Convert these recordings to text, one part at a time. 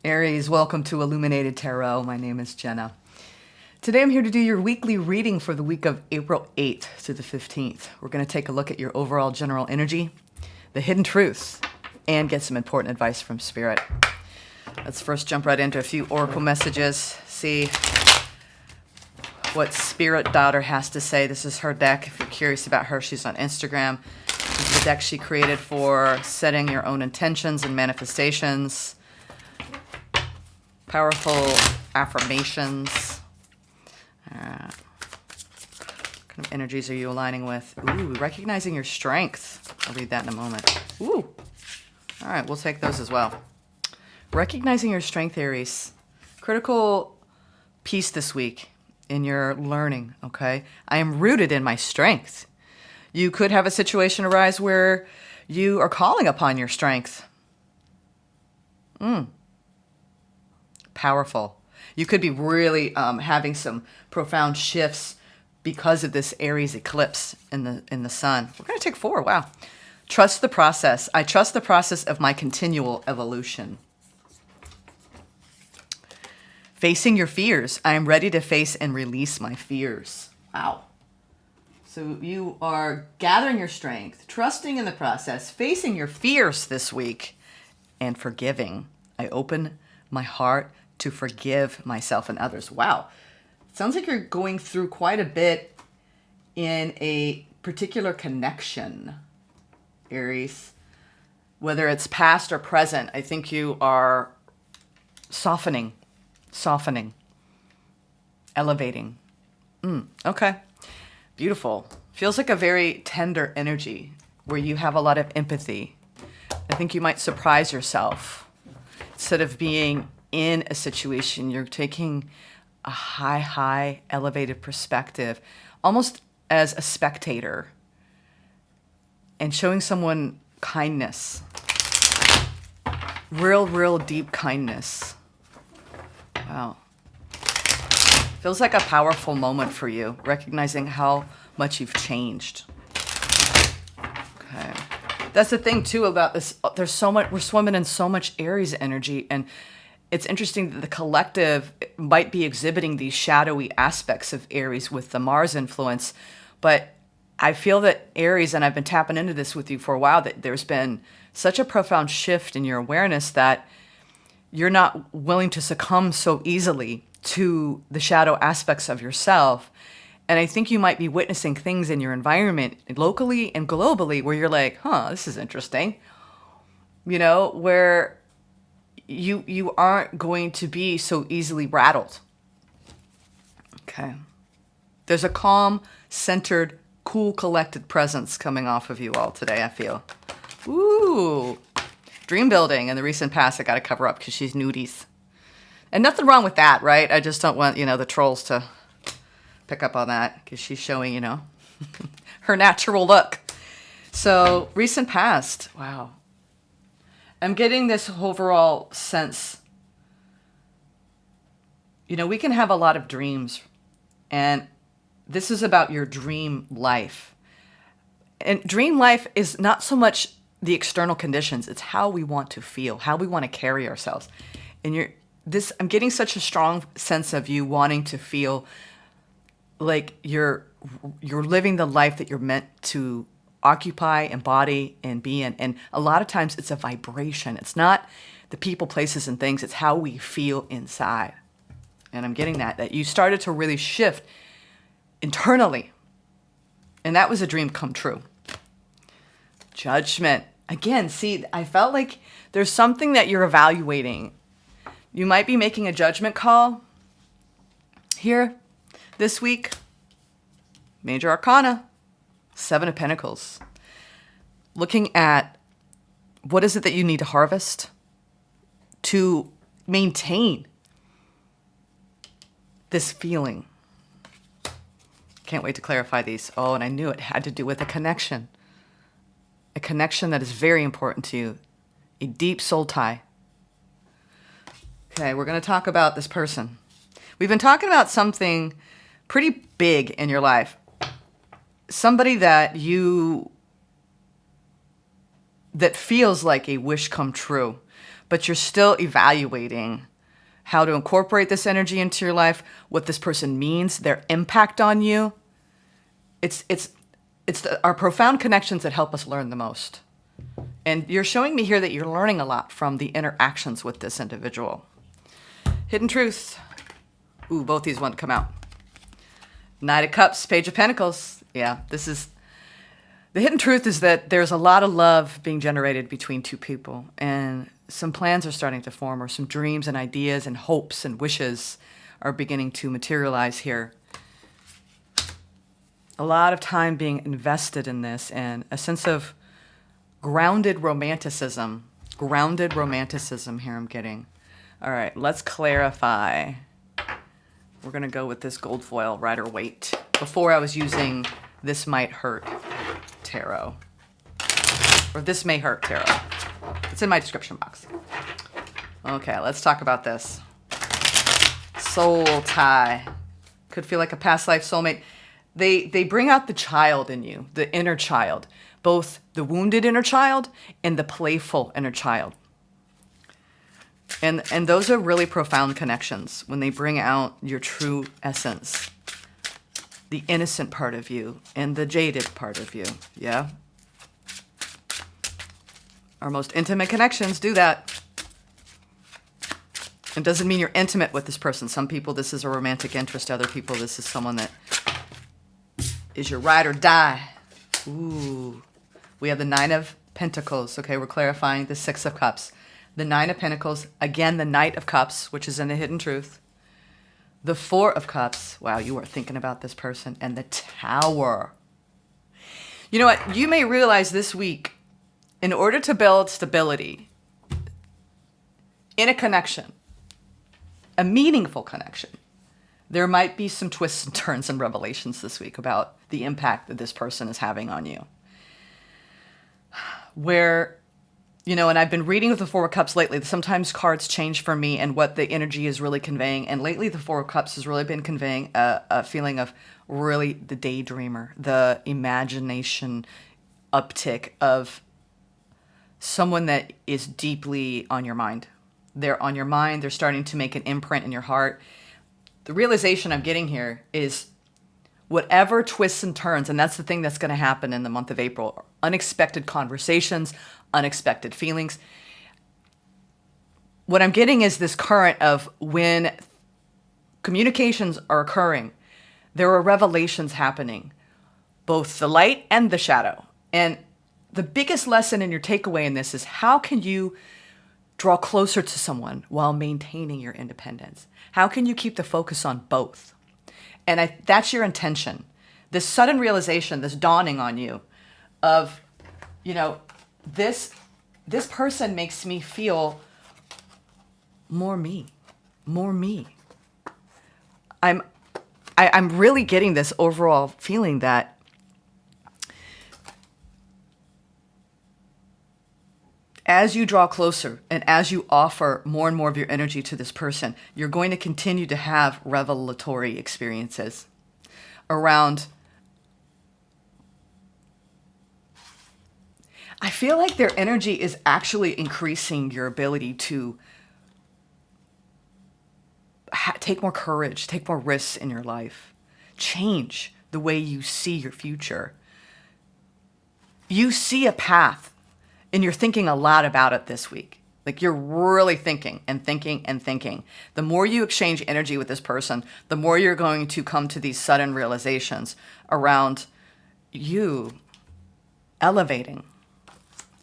Aries, welcome to Illuminated Tarot. My name is Jenna. Today I'm here to do your weekly reading for the week of April 8th to the 15th. We're going to take a look at your overall general energy, the hidden truths, and get some important advice from Spirit. Let's first jump right into a few oracle messages, see what Spirit Daughter has to say. This is her deck. If you're curious about her, she's on Instagram. This is the deck she created for setting your own intentions and manifestations. Powerful affirmations. What kind of energies are you aligning with? Ooh, recognizing your strength. I'll read that in a moment. Ooh. All right, we'll take those as well. Recognizing your strength, Aries. Critical piece this week in your learning, okay? I am rooted in my strength. You could have a situation arise where you are calling upon your strength. Powerful. You could be really having some profound shifts because of this Aries eclipse in the sun. We're going to take 4. Wow. Trust the process. I trust the process of my continual evolution. Facing your fears. I am ready to face and release my fears. Wow. So you are gathering your strength, trusting in the process, facing your fears this week, and forgiving. I open my heart to forgive myself and others. Wow. Sounds like you're going through quite a bit in a particular connection, Aries. Whether it's past or present, I think you are softening, elevating. Okay. Beautiful. Feels like a very tender energy where you have a lot of empathy. I think you might surprise yourself. Instead of being in a situation, you're taking a high, elevated perspective, almost as a spectator, and showing someone kindness. Real deep kindness. Wow. Feels like a powerful moment for you, recognizing how much you've changed. Okay. That's the thing, too, about this. There's so much, we're swimming in so much Aries energy, and it's interesting that the collective might be exhibiting these shadowy aspects of Aries with the Mars influence, but I feel that Aries, and I've been tapping into this with you for a while, that there's been such a profound shift in your awareness that you're not willing to succumb so easily to the shadow aspects of yourself. And I think you might be witnessing things in your environment, locally and globally, where you're like, this is interesting. You know, where you aren't going to be so easily rattled. Okay. There's a calm, centered, cool, collected presence coming off of you all today, I feel. Ooh. Dream building in the recent past, I got to cover up because she's nudies. And nothing wrong with that, right? I just don't want, the trolls to pick up on that because she's showing, her natural look. So, recent past, wow. I'm getting this overall sense, we can have a lot of dreams, and this is about your dream life. And dream life is not so much the external conditions, it's how we want to feel, how we want to carry ourselves. And I'm getting such a strong sense of you wanting to feel like you're living the life that you're meant to occupy, embody, and be in. And a lot of times it's a vibration. It's not the people, places, and things. It's how we feel inside. And I'm getting that you started to really shift internally. And that was a dream come true. Judgment. Again, see, I felt like there's something that you're evaluating. You might be making a judgment call here this week. Major Arcana. 7 of Pentacles. Looking at what is it that you need to harvest to maintain this feeling. Can't wait to clarify these. Oh, and I knew it had to do with a connection. A connection that is very important to you. A deep soul tie. Okay, we're going to talk about this person. We've been talking about something pretty big in your life. Somebody that feels like a wish come true. but you're still evaluating how to incorporate this energy into your life, what this person means, their impact on you. It's our profound connections that help us learn the most. And you're showing me here that you're learning a lot from the interactions with this individual. Hidden truth. Ooh, both these want to come out. Knight of Cups, Page of Pentacles. Yeah, this is... The hidden truth is that there's a lot of love being generated between two people, and some plans are starting to form, or some dreams and ideas and hopes and wishes are beginning to materialize here. A lot of time being invested in this, and a sense of grounded romanticism. Grounded romanticism here I'm getting. All right, let's clarify. We're going to go with this gold foil Rider-Waite. Before I was using This Might Hurt Tarot. Or This May Hurt Tarot. It's in my description box. Okay, let's talk about this. Soul tie. Could feel like a past life soulmate. They bring out the child in you, the inner child. Both the wounded inner child and the playful inner child. And those are really profound connections when they bring out your true essence. The innocent part of you and the jaded part of you. Yeah? Our most intimate connections do that. It doesn't mean you're intimate with this person. Some people, this is a romantic interest. Other people, this is someone that is your ride or die. Ooh. We have the Nine of Pentacles. Okay, we're clarifying the Six of Cups. The Nine of Pentacles. Again, the Knight of Cups, which is in the hidden truth. The Four of Cups. Wow, you are thinking about this person. And the Tower. You know what? You may realize this week, in order to build stability in a connection, a meaningful connection, there might be some twists and turns and revelations this week about the impact that this person is having on you. Where, and I've been reading with the Four of Cups lately. Sometimes cards change for me and what the energy is really conveying. And lately the Four of Cups has really been conveying a feeling of really the daydreamer, the imagination uptick of someone that is deeply on your mind. They're on your mind. They're starting to make an imprint in your heart. The realization I'm getting here is whatever twists and turns, and that's the thing that's going to happen in the month of April, unexpected conversations, unexpected feelings. What I'm getting is this current of when communications are occurring, there are revelations happening, both the light and the shadow. And the biggest lesson in your takeaway in this is how can you draw closer to someone while maintaining your independence? How can you keep the focus on both? And that's your intention. This sudden realization, this dawning on you of, this person makes me feel more me. I'm really getting this overall feeling that as you draw closer and as you offer more and more of your energy to this person, you're going to continue to have revelatory experiences around. I feel like their energy is actually increasing your ability to take more courage, take more risks in your life, change the way you see your future. You see a path. And you're thinking a lot about it this week. Like you're really thinking and thinking and thinking. The more you exchange energy with this person, the more you're going to come to these sudden realizations around you elevating.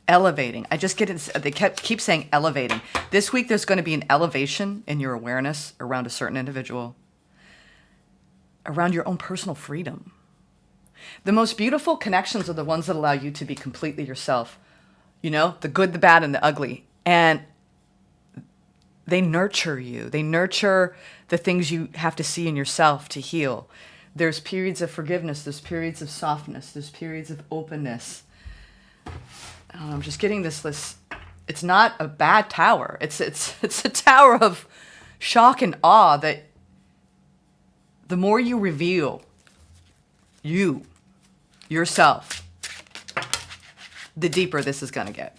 I just get it. They keep saying elevating. This week there's going to be an elevation in your awareness around a certain individual, around your own personal freedom. The most beautiful connections are the ones that allow you to be completely yourself. The good, the bad, and the ugly. And they nurture you. They nurture the things you have to see in yourself to heal. There's periods of forgiveness. There's periods of softness. There's periods of openness. I'm just getting this. It's not a bad tower. It's a tower of shock and awe that the more you reveal yourself, the deeper this is going to get.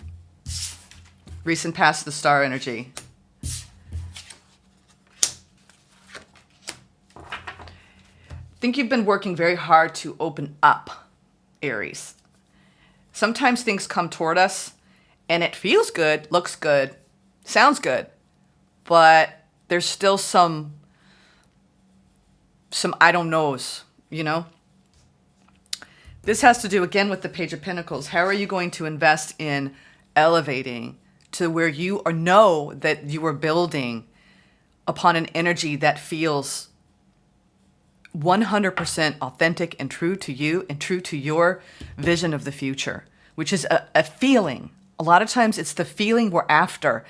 Recent past, the star energy. I think you've been working very hard to open up, Aries. Sometimes things come toward us and it feels good, looks good, sounds good, but there's still some I don't knows, you know? This has to do again with the Page of Pentacles. How are you going to invest in elevating to where you know that you are building upon an energy that feels 100% authentic and true to you and true to your vision of the future, which is a feeling. A lot of times it's the feeling we're after.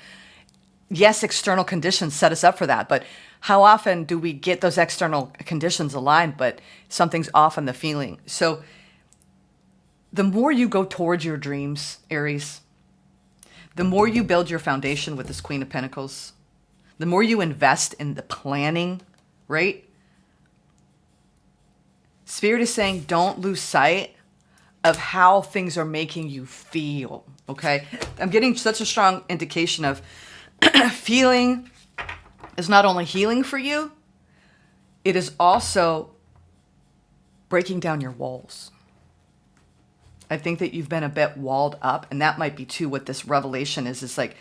Yes, external conditions set us up for that, but how often do we get those external conditions aligned, but something's off in the feeling? So the more you go towards your dreams, Aries, the more you build your foundation with this Queen of Pentacles, the more you invest in the planning, right? Spirit is saying don't lose sight of how things are making you feel, okay? I'm getting such a strong indication of feeling is not only healing for you, it is also breaking down your walls. I think that you've been a bit walled up, and that might be too what this revelation is. It's like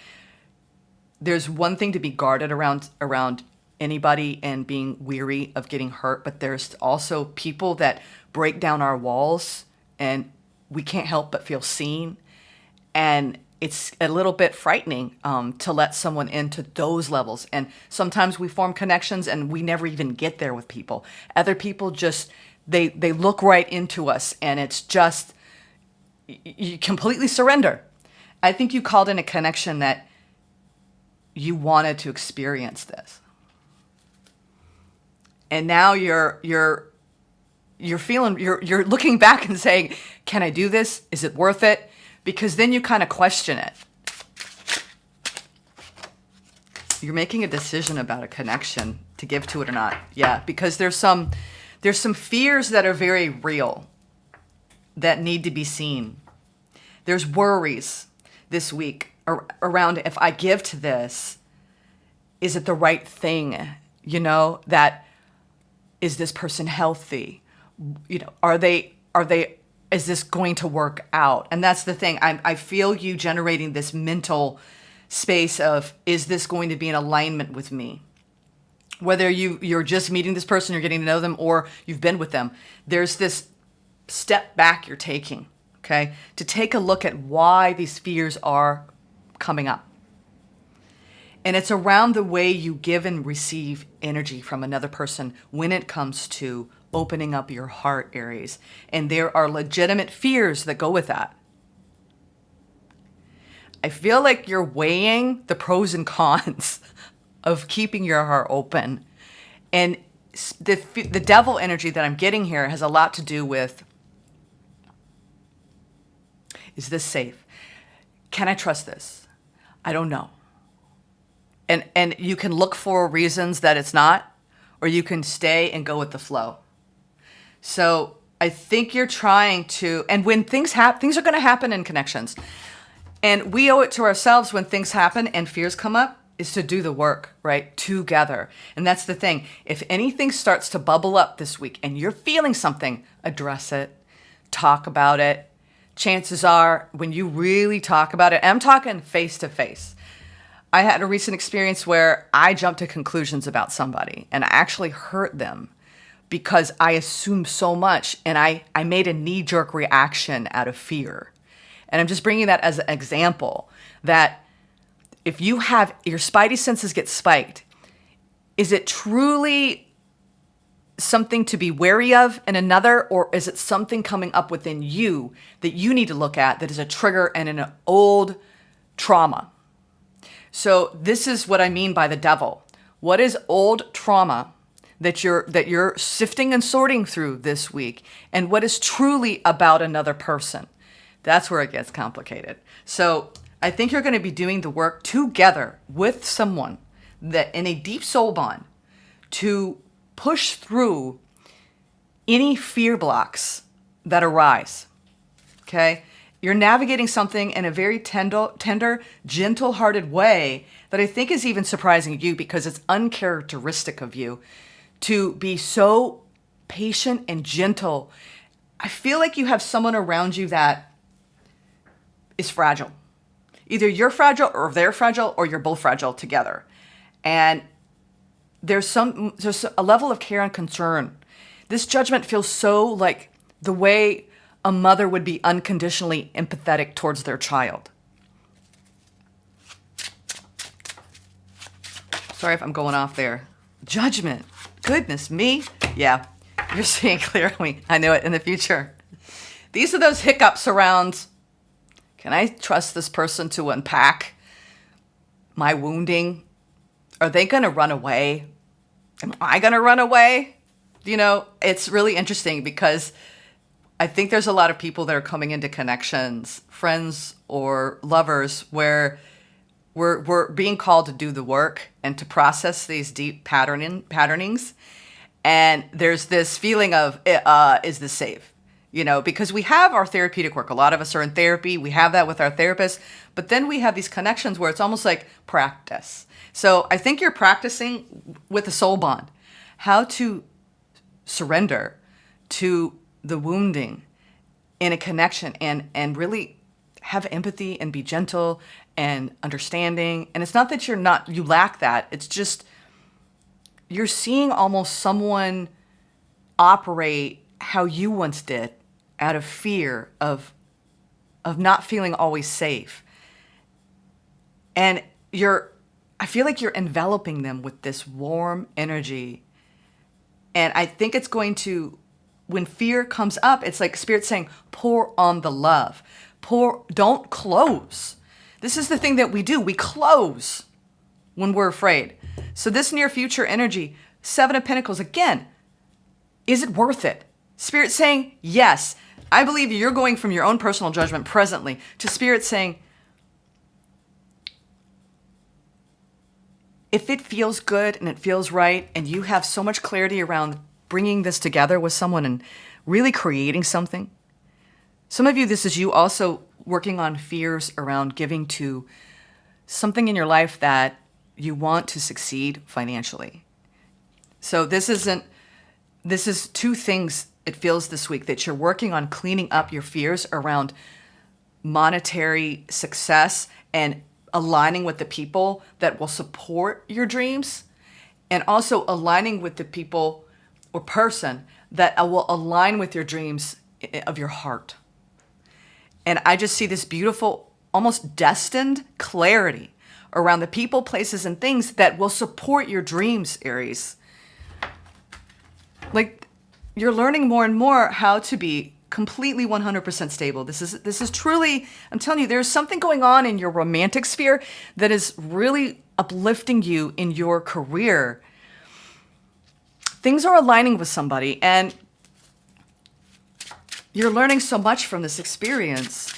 there's one thing to be guarded around anybody and being weary of getting hurt, but there's also people that break down our walls and we can't help but feel seen. And it's a little bit frightening to let someone into those levels. And sometimes we form connections and we never even get there with people. Other people just, they look right into us and it's just, you completely surrender. I think you called in a connection that you wanted to experience this. And now you're feeling, you're looking back and saying, can I do this? Is it worth it? Because then you kind of question it. You're making a decision about a connection to give to it or not. Yeah, because there's some fears that are very real that need to be seen. There's worries this week around, if I give to this, is it the right thing? You know, that is this person healthy? You know, is this going to work out? And that's the thing. I feel you generating this mental space of, is this going to be in alignment with me? Whether you're just meeting this person, you're getting to know them, or you've been with them, there's this step back you're taking, okay? To take a look at why these fears are coming up. And it's around the way you give and receive energy from another person when it comes to opening up your heart, Aries. And there are legitimate fears that go with that. I feel like you're weighing the pros and cons of keeping your heart open. And the devil energy that I'm getting here has a lot to do with, is this safe? Can I trust this? I don't know. And you can look for reasons that it's not, or you can stay and go with the flow. So I think you're trying to, and when things happen, things are going to happen in connections. And we owe it to ourselves when things happen and fears come up, is to do the work, right? Together. And that's the thing. If anything starts to bubble up this week and you're feeling something, address it, talk about it. Chances are when you really talk about it, and I'm talking face to face. I had a recent experience where I jumped to conclusions about somebody and I actually hurt them because I assumed so much and I made a knee-jerk reaction out of fear. And I'm just bringing that as an example that if you have your spidey senses get spiked, is it truly something to be wary of in another, or is it something coming up within you that you need to look at that is a trigger and an old trauma? So this is what I mean by the devil. What is old trauma that you're sifting and sorting through this week, and what is truly about another person? That's where it gets complicated. So I think you're going to be doing the work together with someone that in a deep soul bond to push through any fear blocks that arise. Okay? you're navigating something in a very tender, gentle-hearted way that I think is even surprising you because it's uncharacteristic of you to be so patient and gentle. I feel like you have someone around you that is fragile. Either you're fragile or they're fragile or you're both fragile together. And there's a level of care and concern. This judgment feels so like the way a mother would be unconditionally empathetic towards their child. Sorry if I'm going off there. Judgment. Goodness me. Yeah, you're seeing clearly. I know it in the future. These are those hiccups around, can I trust this person to unpack my wounding? Are they going to run away? Am I going to run away? You know, it's really interesting because I think there's a lot of people that are coming into connections, friends or lovers, where we're being called to do the work and to process these deep patternings. And there's this feeling of, is this safe? You know, because we have our therapeutic work. A lot of us are in therapy. We have that with our therapist. But then we have these connections where it's almost like practice. So I think you're practicing with a soul bond, how to surrender to the wounding in a connection and really have empathy and be gentle and understanding. And it's not that you lack that. It's just you're seeing almost someone operate how you once did out of fear of not feeling always safe. And I feel like you're enveloping them with this warm energy. And I think it's going to, when fear comes up, it's like Spirit saying, pour on the love. Don't close. This is the thing that we do. We close when we're afraid. So this near future energy, 7 of Pentacles, again, is it worth it? Spirit saying, yes. I believe you're going from your own personal judgment presently to Spirit saying, if it feels good and it feels right and you have so much clarity around bringing this together with someone and really creating something. Some of you, this is you also working on fears around giving to something in your life that you want to succeed financially. So this is 2 things it feels this week that you're working on cleaning up your fears around monetary success and aligning with the people that will support your dreams, and also aligning with the people or person that will align with your dreams of your heart. And I just see this beautiful, almost destined clarity around the people, places, and things that will support your dreams, Aries. Like, you're learning more and more how to be completely 100% stable. This is truly, I'm telling you, there's something going on in your romantic sphere that is really uplifting you in your career. Things are aligning with somebody, and you're learning so much from this experience.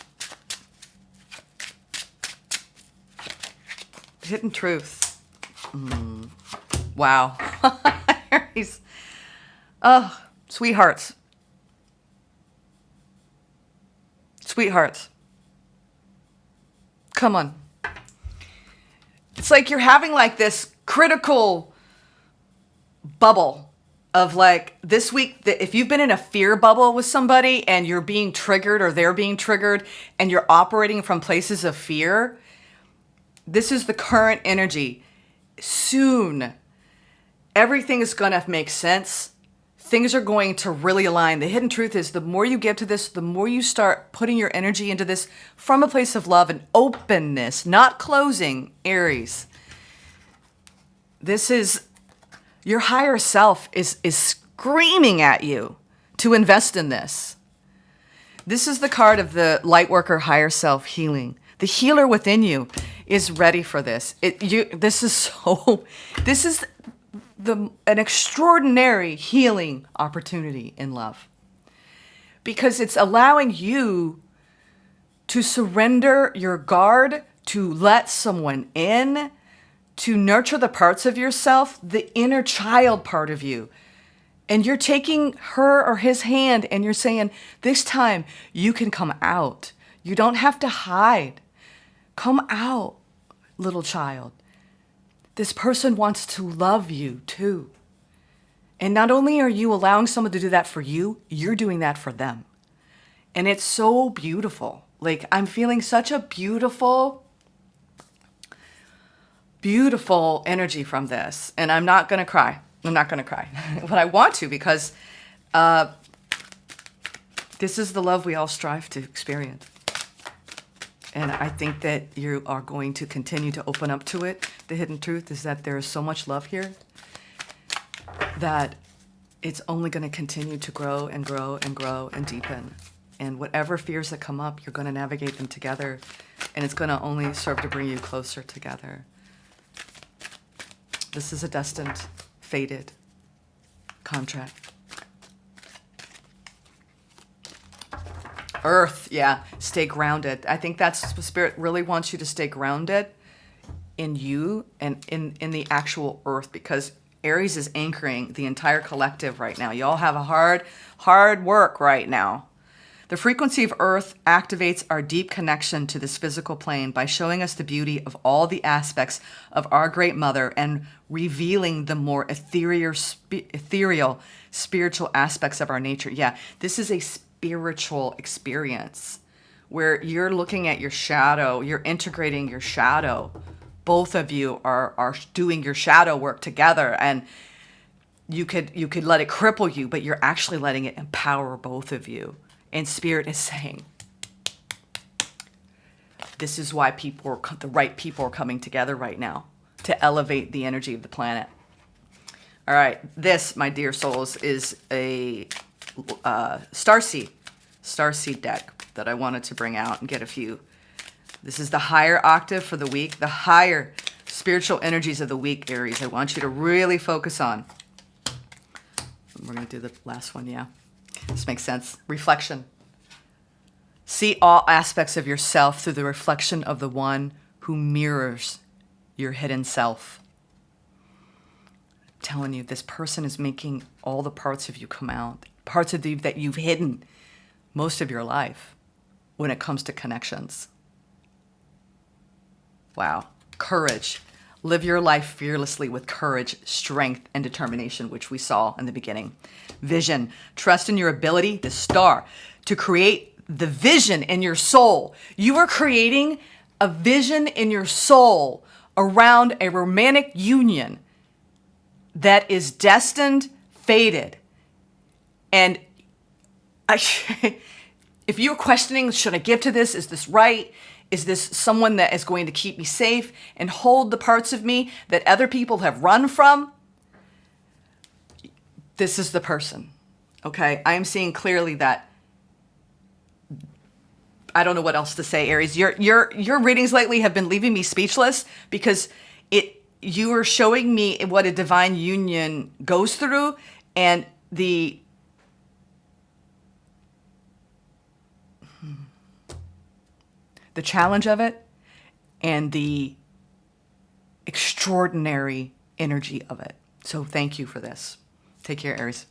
Hidden truth. Wow. Aries. Oh, sweethearts. Sweethearts. Come on. It's like you're having like this critical bubble of like this week, that if you've been in a fear bubble with somebody and you're being triggered or they're being triggered and you're operating from places of fear, this is the current energy. Soon, everything is going to make sense. Things are going to really align. The hidden truth is the more you give to this, the more you start putting your energy into this from a place of love and openness, not closing, Aries. This is, your higher self is screaming at you to invest in this. This is the card of the light worker higher self healing. The healer within you is ready for this. This is an extraordinary healing opportunity in love, because it's allowing you to surrender your guard, to let someone in, to nurture the parts of yourself, the inner child part of you. And you're taking her or his hand and you're saying, this time you can come out. You don't have to hide. Come out, little child. This person wants to love you too. And not only are you allowing someone to do that for you, you're doing that for them. And it's so beautiful. Like, I'm feeling such a beautiful, beautiful energy from this. And I'm not going to cry. I'm not going to cry. But I want to, because this is the love we all strive to experience. And I think that you are going to continue to open up to it. The hidden truth is that there is so much love here that it's only going to continue to grow and grow and grow and deepen. And whatever fears that come up, you're going to navigate them together. And it's going to only serve to bring you closer together. This is a destined, fated contract. Earth, yeah, stay grounded. I think that's what Spirit really wants you to stay grounded in you and in the actual earth, because Aries is anchoring the entire collective right now. Y'all have a hard work right now. The frequency of Earth activates our deep connection to this physical plane by showing us the beauty of all the aspects of our Great Mother and revealing the more ethereal, spiritual aspects of our nature. Yeah, this is a spiritual experience where you're looking at your shadow, you're integrating your shadow. Both of you are doing your shadow work together, and you could let it cripple you, but you're actually letting it empower both of you. And Spirit is saying, this is why the right people are coming together right now to elevate the energy of the planet. All right, this, my dear souls, is a starseed deck that I wanted to bring out and get a few. This is the higher octave for the week, the higher spiritual energies of the week, Aries. I want you to really focus on. We're going to do the last one, yeah. This makes sense. Reflection. See all aspects of yourself through the reflection of the one who mirrors your hidden self. I'm telling you, this person is making all the parts of you come out. Parts of you that you've hidden most of your life when it comes to connections. Wow. Courage. Live your life fearlessly with courage, strength, and determination, which we saw in the beginning. Vision. Trust in your ability, the star, to create the vision in your soul. You are creating a vision in your soul around a romantic union that is destined, fated. And if you're questioning, should I give to this? Is this right? Is this someone that is going to keep me safe and hold the parts of me that other people have run from? This is the person, okay? I am seeing clearly that. I don't know what else to say, Aries. Your readings lately have been leaving me speechless, because you are showing me what a divine union goes through, and the challenge of it, and the extraordinary energy of it. So thank you for this. Take care, Aries.